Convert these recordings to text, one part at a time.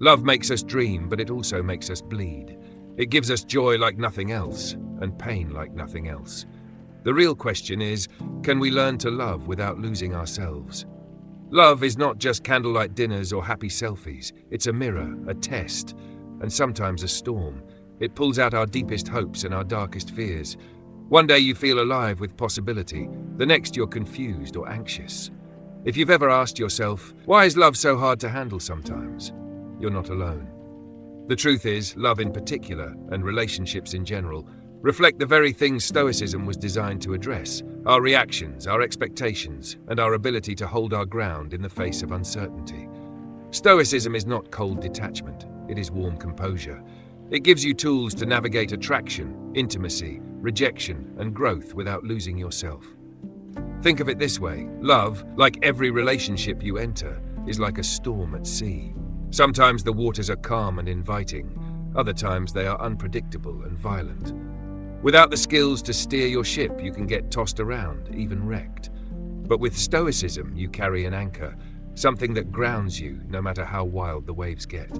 Love makes us dream, but it also makes us bleed. It gives us joy like nothing else, and pain like nothing else. The real question is, can we learn to love without losing ourselves? Love is not just candlelight dinners or happy selfies. It's a mirror, a test, and sometimes a storm. It pulls out our deepest hopes and our darkest fears. One day you feel alive with possibility, the next you're confused or anxious. If you've ever asked yourself, why is love so hard to handle sometimes? You're not alone. The truth is, love in particular, and relationships in general, reflect the very things Stoicism was designed to address: our reactions, our expectations, and our ability to hold our ground in the face of uncertainty. Stoicism is not cold detachment, it is warm composure. It gives you tools to navigate attraction, intimacy, rejection, and growth without losing yourself. Think of it this way: love, like every relationship you enter, is like a storm at sea. Sometimes the waters are calm and inviting, other times they are unpredictable and violent. Without the skills to steer your ship, you can get tossed around, even wrecked. But with Stoicism, you carry an anchor, something that grounds you no matter how wild the waves get.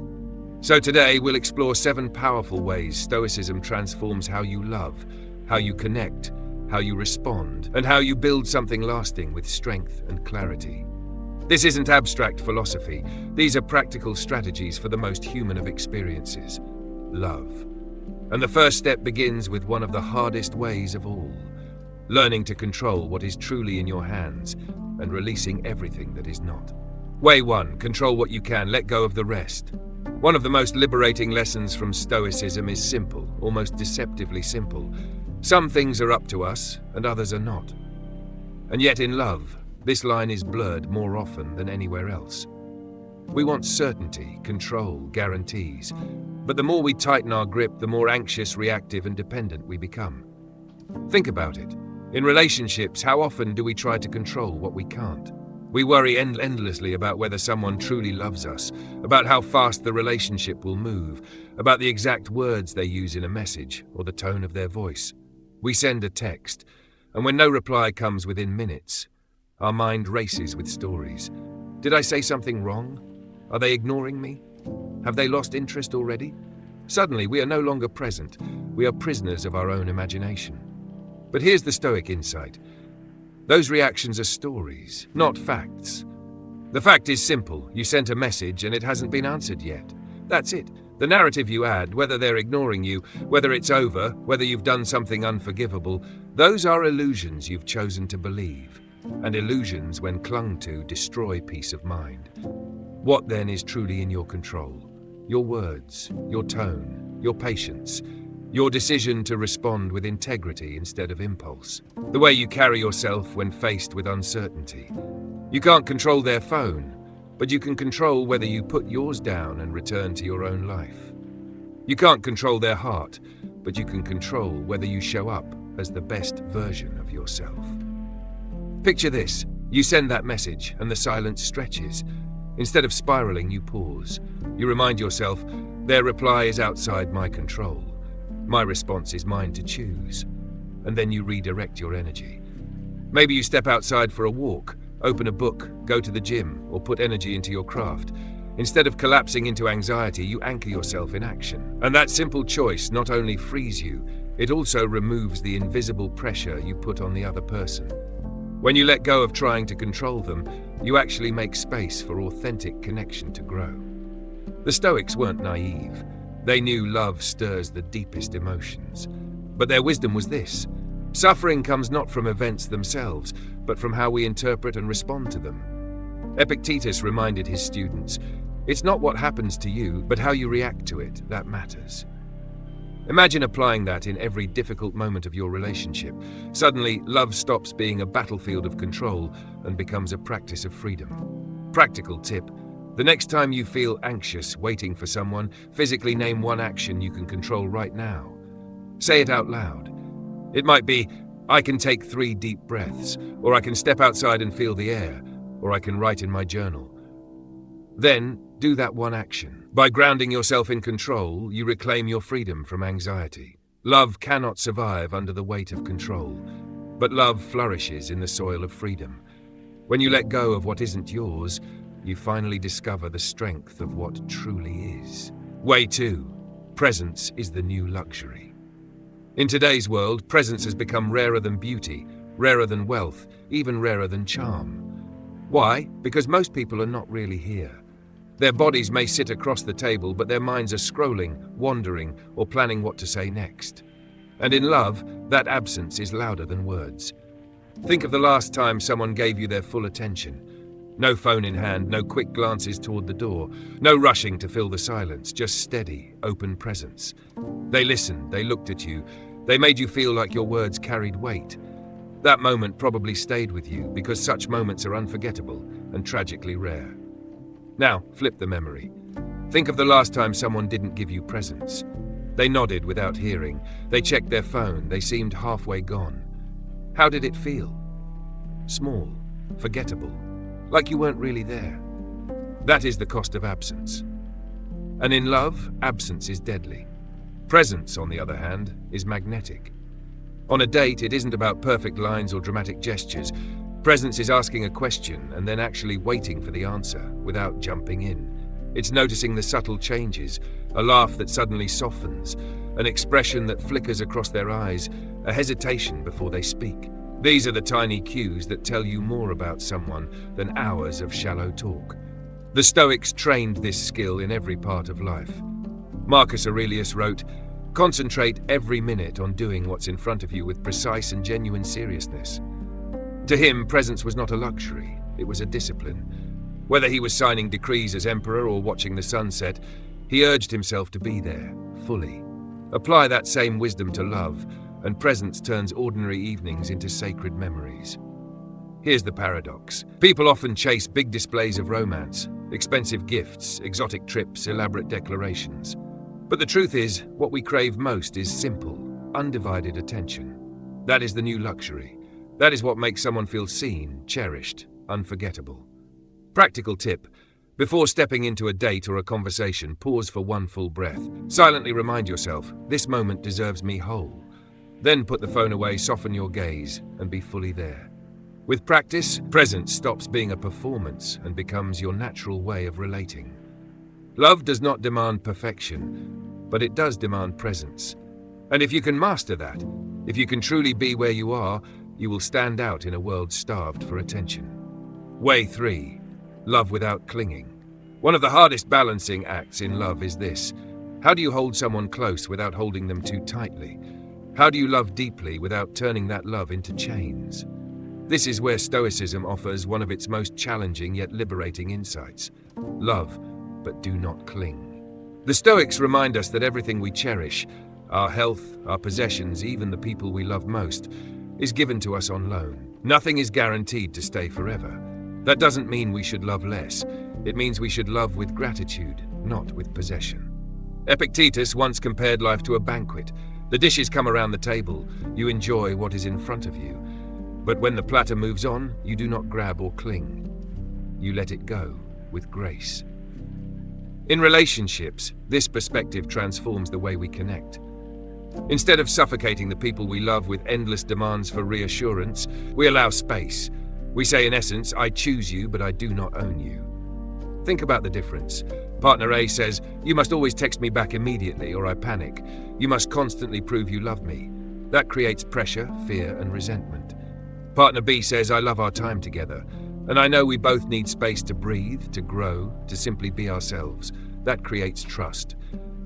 So today, we'll explore 7 powerful ways Stoicism transforms how you love, how you connect, how you respond, and how you build something lasting with strength and clarity. This isn't abstract philosophy. These are practical strategies for the most human of experiences: love. And the first step begins with one of the hardest ways of all: learning to control what is truly in your hands and releasing everything that is not. Way 1, control what you can, let go of the rest. One of the most liberating lessons from Stoicism is simple, almost deceptively simple. Some things are up to us and others are not. And yet in love, this line is blurred more often than anywhere else. We want certainty, control, guarantees. But the more we tighten our grip, the more anxious, reactive, and dependent we become. Think about it. In relationships, how often do we try to control what we can't? We worry endlessly about whether someone truly loves us, about how fast the relationship will move, about the exact words they use in a message or the tone of their voice. We send a text, and when no reply comes within minutes, our mind races with stories. Did I say something wrong? Are they ignoring me? Have they lost interest already? Suddenly, we are no longer present. We are prisoners of our own imagination. But here's the Stoic insight. Those reactions are stories, not facts. The fact is simple. You sent a message and it hasn't been answered yet. That's it. The narrative you add, whether they're ignoring you, whether it's over, whether you've done something unforgivable, those are illusions you've chosen to believe. And illusions, when clung to, destroy peace of mind. What then is truly in your control? Your words, your tone, your patience, your decision to respond with integrity instead of impulse. The way you carry yourself when faced with uncertainty. You can't control their phone, but you can control whether you put yours down and return to your own life. You can't control their heart, but you can control whether you show up as the best version of yourself. Picture this: you send that message and the silence stretches. Instead of spiraling, you pause. You remind yourself, their reply is outside my control. My response is mine to choose. And then you redirect your energy. Maybe you step outside for a walk, open a book, go to the gym, or put energy into your craft. Instead of collapsing into anxiety, you anchor yourself in action. And that simple choice not only frees you, it also removes the invisible pressure you put on the other person. When you let go of trying to control them, you actually make space for authentic connection to grow. The Stoics weren't naive. They knew love stirs the deepest emotions. But their wisdom was this: suffering comes not from events themselves, but from how we interpret and respond to them. Epictetus reminded his students, it's not what happens to you, but how you react to it that matters. Imagine applying that in every difficult moment of your relationship. Suddenly, love stops being a battlefield of control and becomes a practice of freedom. Practical tip: the next time you feel anxious waiting for someone, physically name one action you can control right now. Say it out loud. It might be, I can take 3 deep breaths, or I can step outside and feel the air, or I can write in my journal. Then, do that one action. By grounding yourself in control, you reclaim your freedom from anxiety. Love cannot survive under the weight of control, but love flourishes in the soil of freedom. When you let go of what isn't yours, you finally discover the strength of what truly is. Way 2. Presence is the new luxury. In today's world, presence has become rarer than beauty, rarer than wealth, even rarer than charm. Why? Because most people are not really here. Their bodies may sit across the table, but their minds are scrolling, wandering, or planning what to say next. And in love, that absence is louder than words. Think of the last time someone gave you their full attention. No phone in hand, no quick glances toward the door, no rushing to fill the silence, just steady, open presence. They listened, they looked at you, they made you feel like your words carried weight. That moment probably stayed with you because such moments are unforgettable and tragically rare. Now, flip the memory. Think of the last time someone didn't give you presence. They nodded without hearing, they checked their phone, they seemed halfway gone. How did it feel? Small, forgettable, like you weren't really there. That is the cost of absence. And in love, absence is deadly. Presence, on the other hand, is magnetic. On a date, it isn't about perfect lines or dramatic gestures. Presence is asking a question and then actually waiting for the answer without jumping in. It's noticing the subtle changes, a laugh that suddenly softens, an expression that flickers across their eyes, a hesitation before they speak. These are the tiny cues that tell you more about someone than hours of shallow talk. The Stoics trained this skill in every part of life. Marcus Aurelius wrote, "Concentrate every minute on doing what's in front of you with precise and genuine seriousness." To him, presence was not a luxury, it was a discipline. Whether he was signing decrees as emperor or watching the sunset, he urged himself to be there, fully. Apply that same wisdom to love, and presence turns ordinary evenings into sacred memories. Here's the paradox. People often chase big displays of romance, expensive gifts, exotic trips, elaborate declarations. But the truth is, what we crave most is simple, undivided attention. That is the new luxury. That is what makes someone feel seen, cherished, unforgettable. Practical tip. Before stepping into a date or a conversation, pause for one full breath. Silently remind yourself, this moment deserves me whole. Then put the phone away, soften your gaze, and be fully there. With practice, presence stops being a performance and becomes your natural way of relating. Love does not demand perfection, but it does demand presence. And if you can master that, if you can truly be where you are, you will stand out in a world starved for attention. Way 3. Love without clinging. One of the hardest balancing acts in love is this. How do you hold someone close without holding them too tightly? How do you love deeply without turning that love into chains? This is where Stoicism offers one of its most challenging yet liberating insights. Love, but do not cling. The Stoics remind us that everything we cherish, our health, our possessions, even the people we love most, is given to us on loan. Nothing is guaranteed to stay forever. That doesn't mean we should love less. It means we should love with gratitude, not with possession. Epictetus once compared life to a banquet. The dishes come around the table. You enjoy what is in front of you. But when the platter moves on, you do not grab or cling. You let it go with grace. In relationships, this perspective transforms the way we connect. Instead of suffocating the people we love with endless demands for reassurance, we allow space. We say in essence, I choose you, but I do not own you. Think about the difference. Partner A says, you must always text me back immediately or I panic. You must constantly prove you love me. That creates pressure, fear, and resentment. Partner B says, I love our time together, and I know we both need space to breathe, to grow, to simply be ourselves. That creates trust.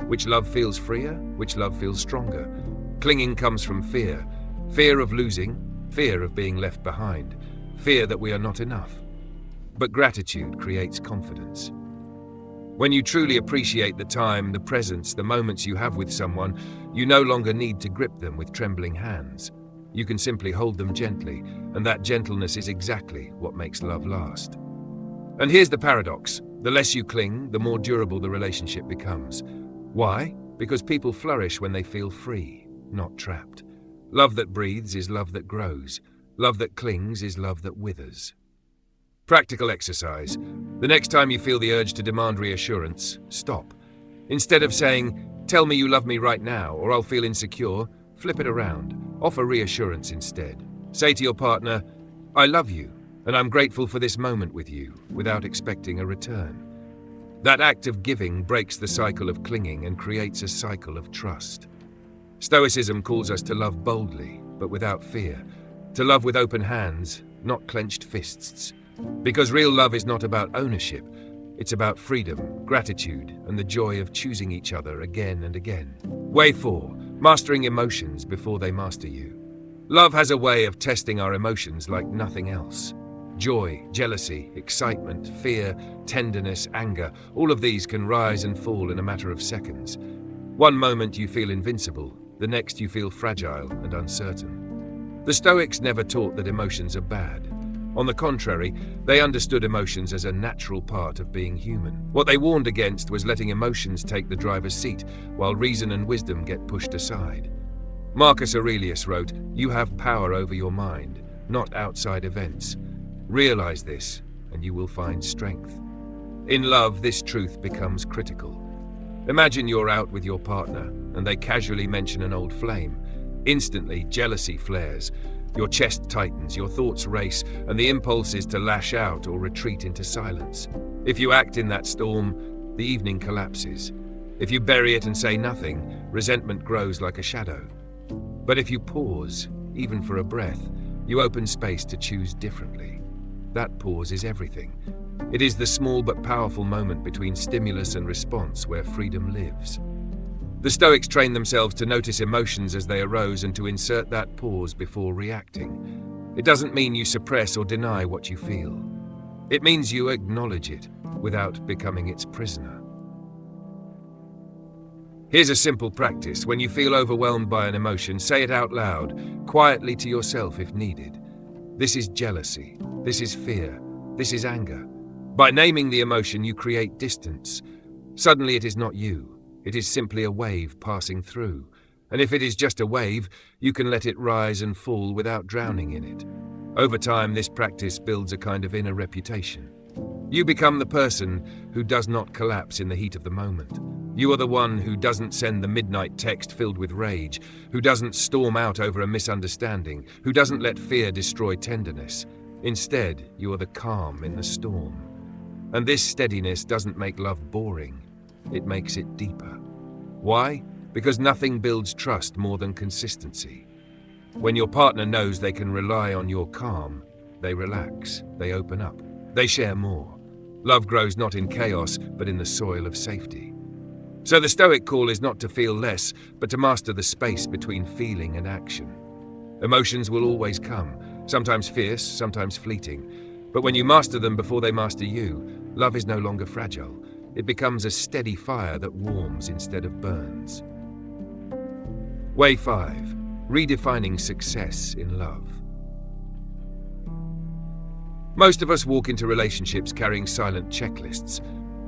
Which love feels freer? Which love feels stronger? Clinging comes from fear. Fear of losing, fear of being left behind, fear that we are not enough. But gratitude creates confidence. When you truly appreciate the time, the presence, the moments you have with someone, you no longer need to grip them with trembling hands. You can simply hold them gently, and that gentleness is exactly what makes love last. And here's the paradox. The less you cling, the more durable the relationship becomes. Why? Because people flourish when they feel free, not trapped. Love that breathes is love that grows. Love that clings is love that withers. Practical exercise. The next time you feel the urge to demand reassurance, stop. Instead of saying, tell me you love me right now, or I'll feel insecure, flip it around. Offer reassurance instead. Say to your partner, I love you, and I'm grateful for this moment with you, without expecting a return. That act of giving breaks the cycle of clinging and creates a cycle of trust. Stoicism calls us to love boldly, but without fear, to love with open hands, not clenched fists. Because real love is not about ownership, it's about freedom, gratitude, and the joy of choosing each other again and again. Way 4. Mastering emotions before they master you. Love has a way of testing our emotions like nothing else. Joy, jealousy, excitement, fear, tenderness, anger, all of these can rise and fall in a matter of seconds. One moment you feel invincible, the next you feel fragile and uncertain. The Stoics never taught that emotions are bad. On the contrary, they understood emotions as a natural part of being human. What they warned against was letting emotions take the driver's seat, while reason and wisdom get pushed aside. Marcus Aurelius wrote, "You have power over your mind, not outside events. Realize this, and you will find strength." In love, this truth becomes critical. Imagine you're out with your partner, and they casually mention an old flame. Instantly, jealousy flares. Your chest tightens, your thoughts race, and the impulse is to lash out or retreat into silence. If you act in that storm, the evening collapses. If you bury it and say nothing, resentment grows like a shadow. But if you pause, even for a breath, you open space to choose differently. That pause is everything. It is the small but powerful moment between stimulus and response where freedom lives. The Stoics trained themselves to notice emotions as they arose and to insert that pause before reacting. It doesn't mean you suppress or deny what you feel. It means you acknowledge it without becoming its prisoner. Here's a simple practice. When you feel overwhelmed by an emotion, say it out loud, quietly to yourself if needed. This is jealousy. This is fear. This is anger. By naming the emotion, you create distance. Suddenly it is not you. It is simply a wave passing through. And if it is just a wave, you can let it rise and fall without drowning in it. Over time, this practice builds a kind of inner reputation. You become the person who does not collapse in the heat of the moment. You are the one who doesn't send the midnight text filled with rage, who doesn't storm out over a misunderstanding, who doesn't let fear destroy tenderness. Instead, you are the calm in the storm. And this steadiness doesn't make love boring, it makes it deeper. Why? Because nothing builds trust more than consistency. When your partner knows they can rely on your calm, they relax, they open up, they share more. Love grows not in chaos, but in the soil of safety. So the Stoic call is not to feel less, but to master the space between feeling and action. Emotions will always come, sometimes fierce, sometimes fleeting. But when you master them before they master you, love is no longer fragile. It becomes a steady fire that warms instead of burns. Way 5. Redefining success in love. Most of us walk into relationships carrying silent checklists.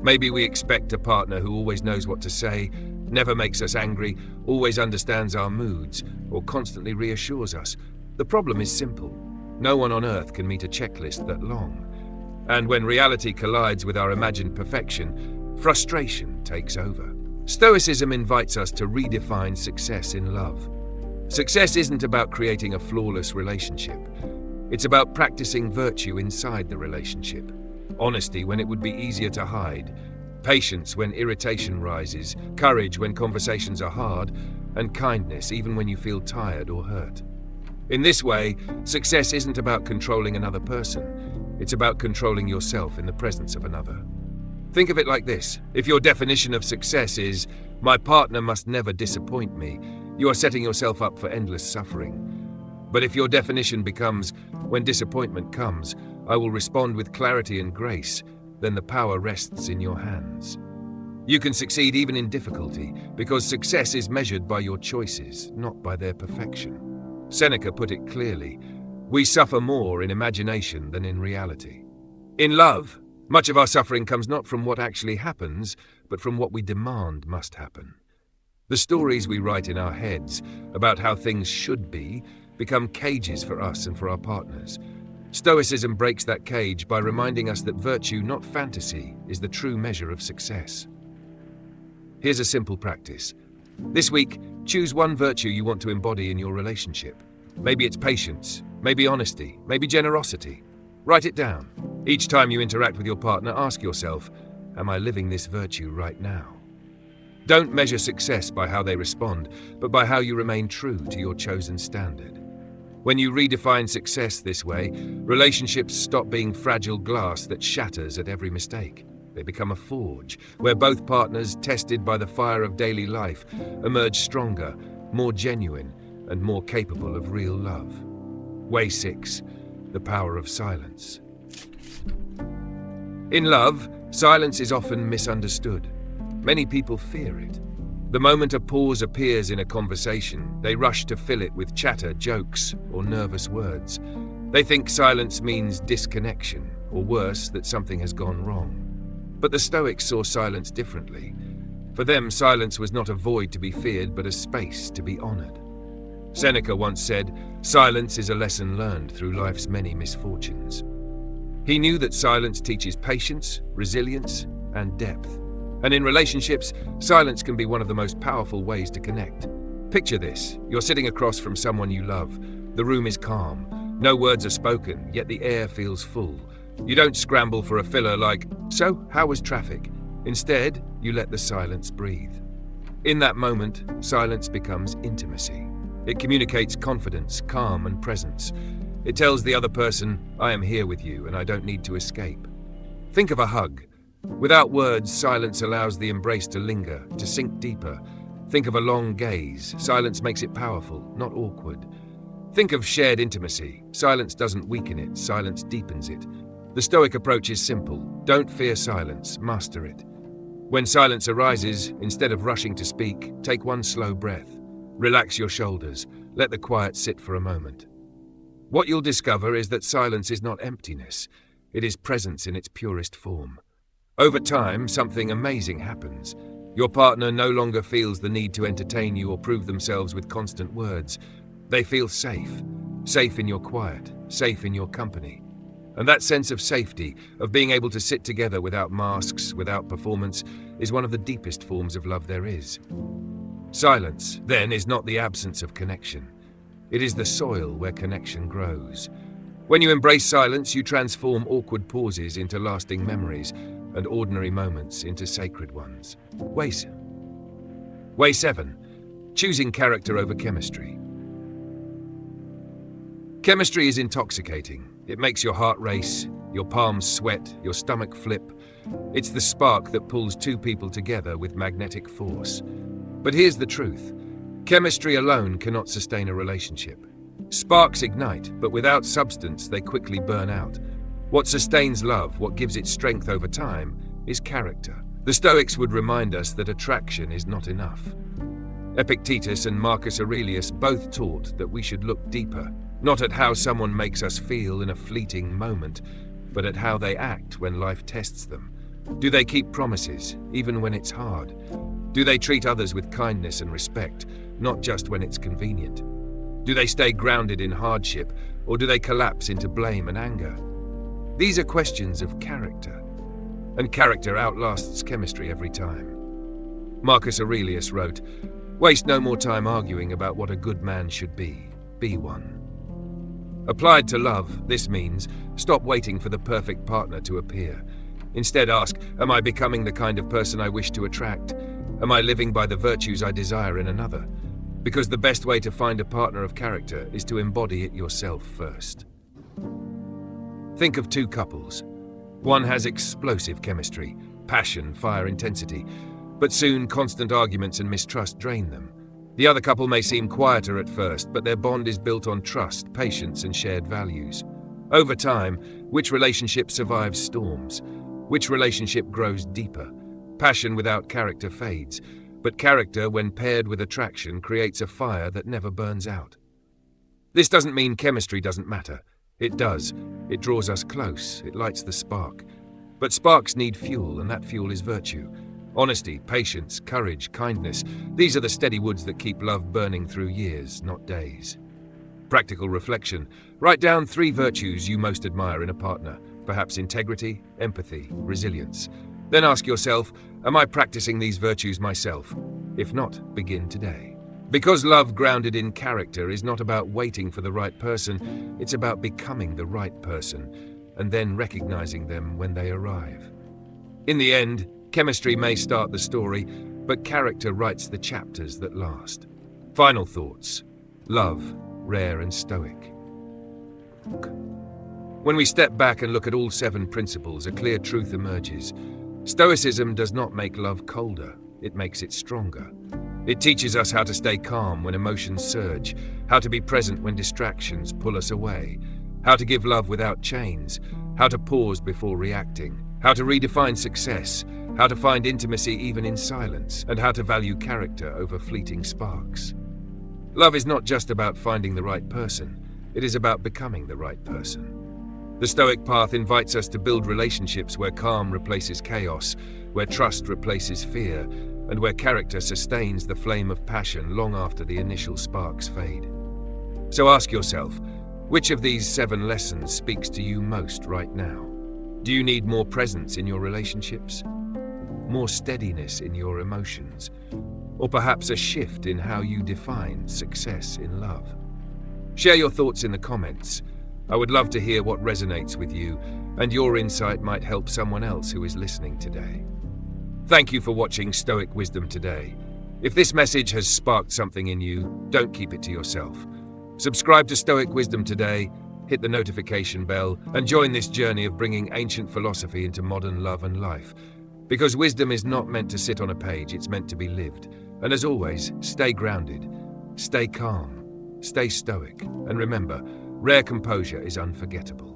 Maybe we expect a partner who always knows what to say, never makes us angry, always understands our moods, or constantly reassures us. The problem is simple. No one on earth can meet a checklist that long. And when reality collides with our imagined perfection, frustration takes over. Stoicism invites us to redefine success in love. Success isn't about creating a flawless relationship. It's about practicing virtue inside the relationship. Honesty when it would be easier to hide, patience when irritation rises, courage when conversations are hard, and kindness even when you feel tired or hurt. In this way, success isn't about controlling another person. It's about controlling yourself in the presence of another. Think of it like this. If your definition of success is, "My partner must never disappoint me," you are setting yourself up for endless suffering. But if your definition becomes, "When disappointment comes, I will respond with clarity and grace," then the power rests in your hands. You can succeed even in difficulty, because success is measured by your choices, not by their perfection. Seneca put it clearly, "We suffer more in imagination than in reality." In love, much of our suffering comes not from what actually happens, but from what we demand must happen. The stories we write in our heads about how things should be become cages for us and for our partners. Stoicism breaks that cage by reminding us that virtue, not fantasy, is the true measure of success. Here's a simple practice. This week, choose one virtue you want to embody in your relationship. Maybe it's patience, maybe honesty, maybe generosity. Write it down. Each time you interact with your partner, ask yourself, am I living this virtue right now? Don't measure success by how they respond, but by how you remain true to your chosen standard. When you redefine success this way, relationships stop being fragile glass that shatters at every mistake. They become a forge, where both partners, tested by the fire of daily life, emerge stronger, more genuine, and more capable of real love. Way 6. The power of silence. In love, silence is often misunderstood. Many people fear it. The moment a pause appears in a conversation, they rush to fill it with chatter, jokes, or nervous words. They think silence means disconnection, or worse, that something has gone wrong. But the Stoics saw silence differently. For them, silence was not a void to be feared, but a space to be honored. Seneca once said, "Silence is a lesson learned through life's many misfortunes." He knew that silence teaches patience, resilience, and depth. And in relationships, silence can be one of the most powerful ways to connect. Picture this. You're sitting across from someone you love. The room is calm. No words are spoken, yet the air feels full. You don't scramble for a filler like, "So, how was traffic?" Instead, you let the silence breathe. In that moment, silence becomes intimacy. It communicates confidence, calm, and presence. It tells the other person, "I am here with you and I don't need to escape." Think of a hug. Without words, silence allows the embrace to linger, to sink deeper. Think of a long gaze. Silence makes it powerful, not awkward. Think of shared intimacy. Silence doesn't weaken it, silence deepens it. The Stoic approach is simple. Don't fear silence, master it. When silence arises, instead of rushing to speak, take one slow breath. Relax your shoulders. Let the quiet sit for a moment. What you'll discover is that silence is not emptiness. It is presence in its purest form. Over time, something amazing happens. Your partner no longer feels the need to entertain you or prove themselves with constant words. They feel safe. Safe in your quiet, safe in your company. And that sense of safety, of being able to sit together without masks, without performance, is one of the deepest forms of love there is. Silence, then, is not the absence of connection. It is the soil where connection grows. When you embrace silence, you transform awkward pauses into lasting memories, and ordinary moments into sacred ones. Way 7. Choosing character over chemistry. Chemistry is intoxicating. It makes your heart race, your palms sweat, your stomach flip. It's the spark that pulls two people together with magnetic force. But here's the truth. Chemistry alone cannot sustain a relationship. Sparks ignite, but without substance, they quickly burn out. What sustains love, what gives it strength over time, is character. The Stoics would remind us that attraction is not enough. Epictetus and Marcus Aurelius both taught that we should look deeper, not at how someone makes us feel in a fleeting moment, but at how they act when life tests them. Do they keep promises, even when it's hard? Do they treat others with kindness and respect, not just when it's convenient? Do they stay grounded in hardship, or do they collapse into blame and anger? These are questions of character, and character outlasts chemistry every time. Marcus Aurelius wrote, "Waste no more time arguing about what a good man should be one." Applied to love, this means stop waiting for the perfect partner to appear. Instead ask, am I becoming the kind of person I wish to attract? Am I living by the virtues I desire in another? Because the best way to find a partner of character is to embody it yourself first. Think of two couples. One has explosive chemistry, passion, fire, intensity, but soon constant arguments and mistrust drain them. The other couple may seem quieter at first, but their bond is built on trust, patience, and shared values. Over time, which relationship survives storms? Which relationship grows deeper? Passion without character fades, but character, when paired with attraction, creates a fire that never burns out. This doesn't mean chemistry doesn't matter. It does. It draws us close. It lights the spark. But sparks need fuel, and that fuel is virtue. Honesty, patience, courage, kindness. These are the steady woods that keep love burning through years, not days. Practical reflection. Write down 3 virtues you most admire in a partner. Perhaps integrity, empathy, resilience. Then ask yourself, am I practicing these virtues myself? If not, begin today. Because love grounded in character is not about waiting for the right person, it's about becoming the right person. and then recognizing them when they arrive. In the end, chemistry may start the story, but character writes the chapters that last. Final thoughts. Love, rare and stoic. When we step back and look at all 7 principles, a clear truth emerges. Stoicism does not make love colder, it makes it stronger. It teaches us how to stay calm when emotions surge, how to be present when distractions pull us away, how to give love without chains, how to pause before reacting, how to redefine success, how to find intimacy even in silence, and how to value character over fleeting sparks. Love is not just about finding the right person, it is about becoming the right person. The Stoic path invites us to build relationships where calm replaces chaos, where trust replaces fear, and where character sustains the flame of passion long after the initial sparks fade. So ask yourself, which of these 7 lessons speaks to you most right now? Do you need more presence in your relationships? More steadiness in your emotions? Or perhaps a shift in how you define success in love? Share your thoughts in the comments. I would love to hear what resonates with you, and your insight might help someone else who is listening today. Thank you for watching Stoic Wisdom today. If this message has sparked something in you, don't keep it to yourself. Subscribe to Stoic Wisdom today, hit the notification bell, and join this journey of bringing ancient philosophy into modern love and life. Because wisdom is not meant to sit on a page, it's meant to be lived. And as always, stay grounded, stay calm, stay stoic, and remember, rare composure is unforgettable.